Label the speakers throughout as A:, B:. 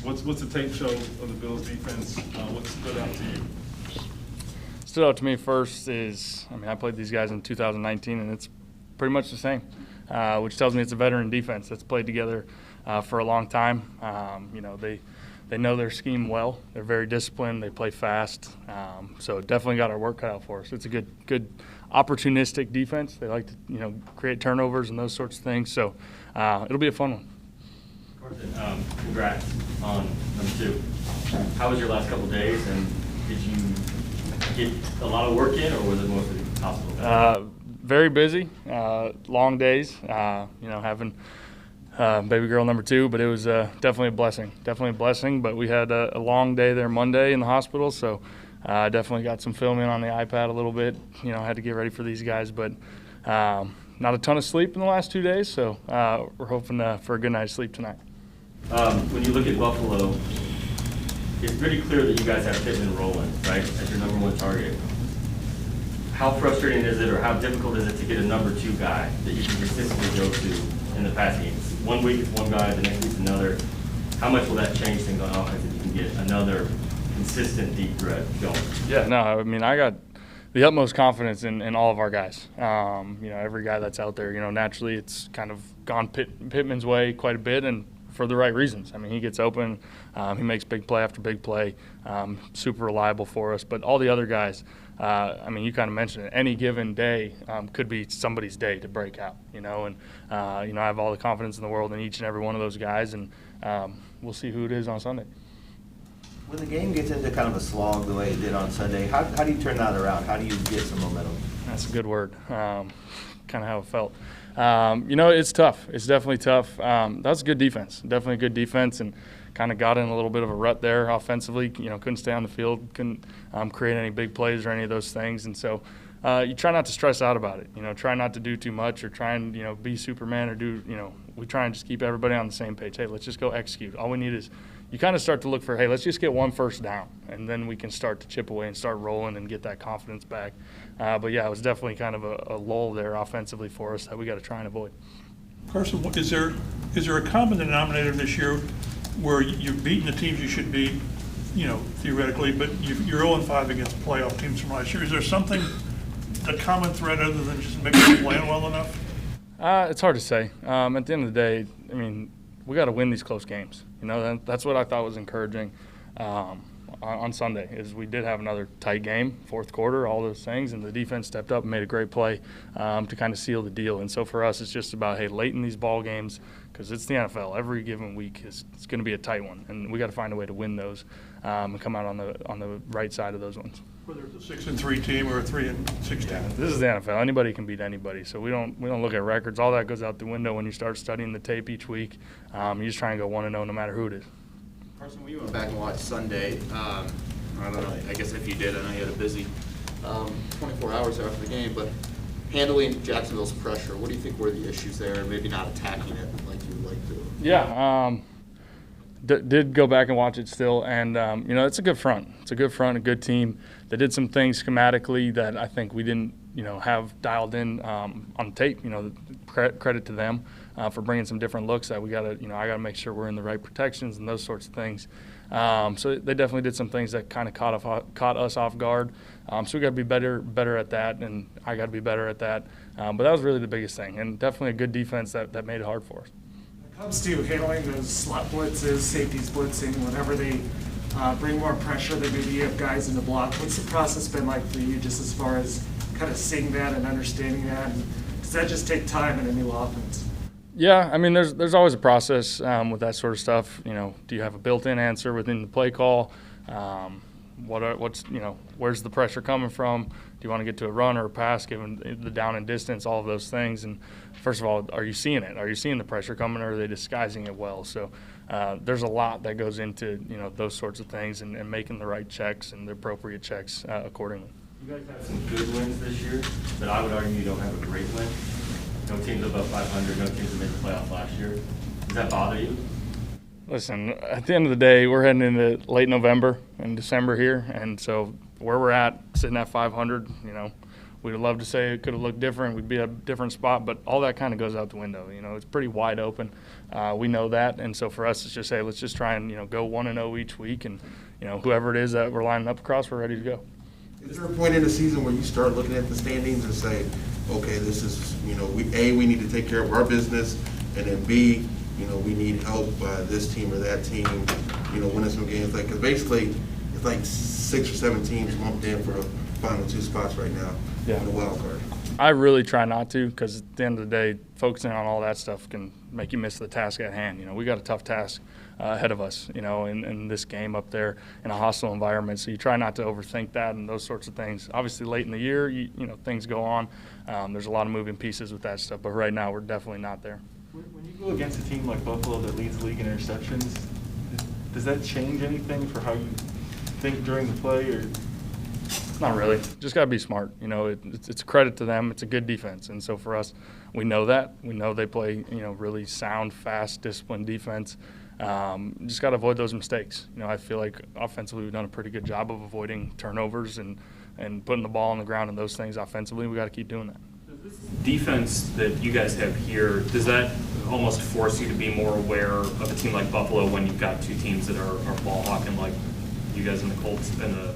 A: What's the tape show of the Bills defense? What stood out to you?
B: Stood out to me first is, I played these guys in 2019, and it's pretty much the same, which tells me it's a veteran defense that's played together for a long time. They know their scheme well. They're very disciplined. They play fast. So definitely got our work cut out for us. It's a good opportunistic defense. They like to create turnovers and those sorts of things. So it'll be a fun one.
C: Carson, congrats on number 2. How was your last couple days, and did you get a lot of work in, or was it mostly hospital?
B: Very busy, long days. Having baby girl number 2, but it was definitely a blessing. But we had a long day there Monday in the hospital, so I definitely got some filming on the iPad a little bit. I had to get ready for these guys, but not a ton of sleep in the last 2 days, so we're hoping for a good night's sleep tonight.
C: When you look at Buffalo, it's pretty clear that you guys have Pittman rolling, right, as your number 1 target. How frustrating is it, or how difficult is it to get a number 2 guy that you can consistently go to in the passing game? 1 week it's one guy, the next week's another. How much will that change things on offense if you can get another consistent deep threat going?
B: Yeah, no, I got the utmost confidence in all of our guys. Every guy that's out there, naturally it's kind of gone Pittman's way quite a bit, and for the right reasons. He gets open, he makes big play after big play, super reliable for us. But all the other guys, you kind of mentioned it, any given day could be somebody's day to break out, and I have all the confidence in the world in each and every one of those guys, and we'll see who it is on Sunday.
D: When the game gets into kind of a slog the way it did on Sunday, how do you turn that around? How do you get some momentum?
B: That's a good word. Kind of how it felt. It's tough. It's definitely tough. That's a good defense. Definitely a good defense, and kind of got in a little bit of a rut there offensively. Couldn't stay on the field, couldn't create any big plays or any of those things. And so you try not to stress out about it. Try not to do too much or try and, be Superman or do, we try and just keep everybody on the same page. Hey, let's just go execute. All we need is you kind of start to look for, hey, let's just get 1 first down, and then we can start to chip away and start rolling and get that confidence back. But, yeah, it was definitely kind of a lull there offensively for us that we got to try and avoid.
E: Carson, is there a common denominator this year where you've beaten the teams you should beat, theoretically, but you're 0-5 against playoff teams from last year? Is there something, a common thread other than just maybe playing well enough?
B: It's hard to say. At the end of the day, we got to win these close games. That's what I thought was encouraging on Sunday, is we did have another tight game, fourth quarter, all those things, and the defense stepped up and made a great play to kind of seal the deal. And so for us, it's just about, hey, late in these ball games, because it's the NFL, every given week it's going to be a tight one, and we got to find a way to win those and come out on the right side of those ones.
E: Whether it's a 6-3 team or a 3-6 team.
B: Yeah, this is the NFL. Anybody can beat anybody, so we don't look at records. All that goes out the window when you start studying the tape each week. You just try and go 1-0 no matter who it is.
F: Carson, when you went back and watched Sunday, I don't know, I guess if you did, I know you had a busy 24 hours after the game, but handling Jacksonville's pressure, what do you think were the issues there, and maybe not attacking it like you would like to?
B: Yeah, did go back and watch it still, and it's a good front. It's a good front, a good team. They did some things schematically that I think we didn't, have dialed in on tape. Credit to them for bringing some different looks that we got to, I got to make sure we're in the right protections and those sorts of things. So they definitely did some things that kind of caught us off guard. So we got to be better at that, and I got to be better at that. But that was really the biggest thing, and definitely a good defense that made it hard for us.
G: When it comes to handling those slot blitzes, safeties blitzing, whenever they bring more pressure, they maybe have guys in the block. What's the process been like for you, just as far as kind of seeing that and understanding that? And does that just take time in a new offense?
B: Yeah, there's always a process with that sort of stuff. Do you have a built-in answer within the play call? Where's the pressure coming from? Do you want to get to a run or a pass, given the down and distance, all of those things? And first of all, are you seeing it? Are you seeing the pressure coming, or are they disguising it well? So there's a lot that goes into those sorts of things, and making the right checks and the appropriate checks accordingly.
C: You guys have some good wins this year, but I would argue you don't have a great win. No teams above 500, no teams that made the playoff last year. Does that bother you?
B: Listen, at the end of the day, we're heading into late November and December here, and so where we're at, sitting at 500, we'd love to say it could have looked different. We'd be at a different spot, but all that kind of goes out the window. You know, it's pretty wide open. We know that, and so for us, it's just, hey, let's just try and, you know, go 1-0 each week, and, you know, whoever it is that we're lining up across, we're ready to go.
H: Is there a point in the season where you start looking at the standings and say, okay, this is, you know, we need to take care of our business, and then B, you know, we need help by this team or that team, you know, winning some games? Like, 'cause basically, it's like 6 or 7 teams lumped in for the final 2 spots right now in the wild card.
B: I really try not to, because at the end of the day, focusing on all that stuff can make you miss the task at hand. You know, we got a tough task ahead of us, you know, in this game up there in a hostile environment. So you try not to overthink that and those sorts of things. Obviously, late in the year, you know, things go on. There's a lot of moving pieces with that stuff. But right now, we're definitely not there.
A: When you go against a team like Buffalo that leads the league in interceptions, does that change anything for how you think during the play, or?
B: Not really. Just got to be smart. You know, it's a credit to them. It's a good defense. And so for us, we know that. We know they play, you know, really sound, fast, disciplined defense. Just got to avoid those mistakes. You know, I feel like offensively we've done a pretty good job of avoiding turnovers and putting the ball on the ground and those things offensively. We got to keep doing that.
I: Defense that you guys have here, does that almost force you to be more aware of a team like Buffalo when you've got 2 teams that are ball hawking like you guys in the Colts and the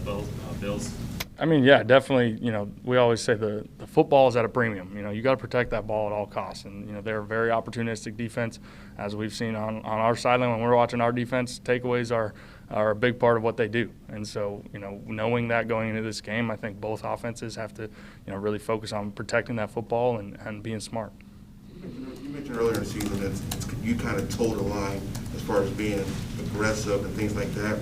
I: Bills?
B: I mean, yeah, definitely. You know, we always say the football is at a premium. You know, you got to protect that ball at all costs. And, you know, they're a very opportunistic defense, as we've seen on our sideline when we're watching our defense. Takeaways are a big part of what they do. And so, you know, knowing that going into this game, I think both offenses have to, you know, really focus on protecting that football and being smart.
H: You mentioned earlier in the season that you kind of toed the line as far as being aggressive and things like that.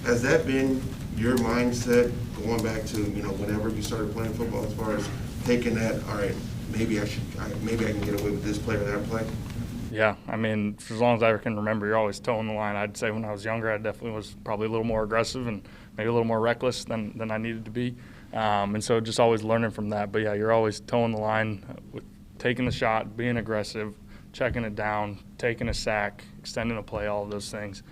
H: Has that been your mindset going back to, you know, whenever you started playing football, as far as taking that, all right, maybe I can get away with this play or that play?
B: Yeah, I mean, for as long as I can remember, you're always toeing the line. I'd say when I was younger, I definitely was probably a little more aggressive and maybe a little more reckless than I needed to be. And so just always learning from that. But, yeah, you're always toeing the line with taking the shot, being aggressive, checking it down, taking a sack, extending a play, all of those things.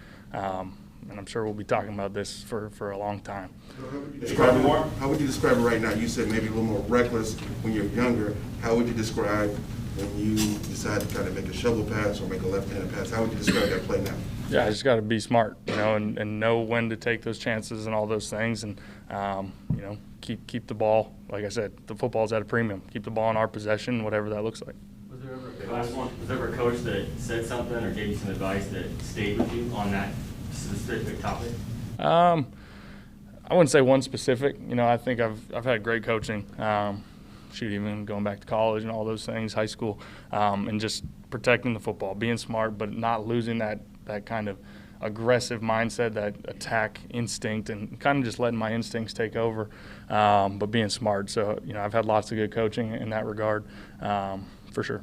B: And I'm sure we'll be talking about this for a long time.
H: How would you describe it right now? You said maybe a little more reckless when you're younger. How would you describe when you decide to kind of make a shovel pass or make a left-handed pass? How would you describe that play now?
B: Yeah, I just got to be smart, you know, and know when to take those chances and all those things, and you know, keep the ball. Like I said, the football's at a premium. Keep the ball in our possession, whatever that looks like.
C: Was there ever a coach that said something or gave you some advice that stayed with you on that specific topic?
B: I wouldn't say one specific. You know, I think I've had great coaching. Even going back to college and all those things, high school, and just protecting the football, being smart, but not losing that kind of aggressive mindset, that attack instinct, and kind of just letting my instincts take over, but being smart. So, you know, I've had lots of good coaching in that regard, for sure.